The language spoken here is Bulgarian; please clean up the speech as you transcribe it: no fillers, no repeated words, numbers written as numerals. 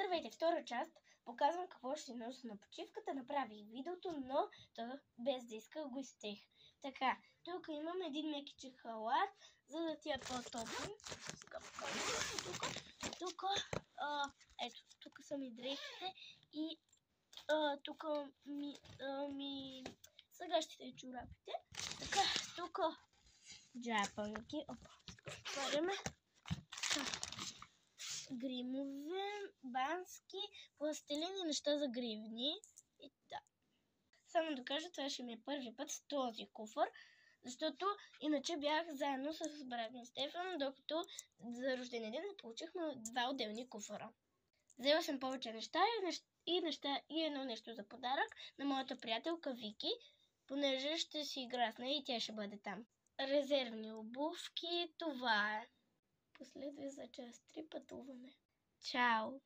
Здравейте, втора част. Показвам какво ще си нося на почивката. Направих видеото, но то без да исках го изтех. Така, тук имам един мекичен халат, за да ти е по-топло. Ето, тук са ми дрехите и тук ми сегащите чорапите. Така, тук джапанки. Отваряме. Гримове, бански, пластелини, неща за гривни. И да. Само да кажа, това ще ми е първи път с този куфър, защото иначе бях заедно с брат ми Стефан, докато за рождения ден получихме 2 отделни куфъра. Взела съм повече неща и едно нещо за подарък на моята приятелка Вики, понеже ще си игра с нея и тя ще бъде там. Резервни обувки, това е. Последвай за част 3 пътуване. Чао!